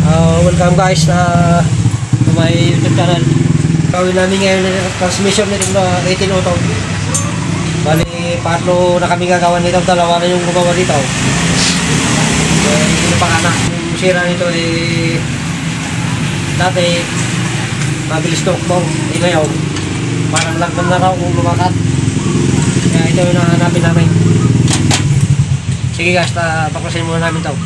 Welcome guys to my YouTube channel. Gawin namin ngayon na transmission nito na 18 auto. Bali, patlo na kami gagawa nito. Dalawa na yung gumawa dito. Hindi pa kana. Yung sira nito dati mabilis tukbo. Ngayon, parang lagman na raw kung lumakat. Kaya ito yung nahanapin namin. Sige guys, paklasin muna namin ito.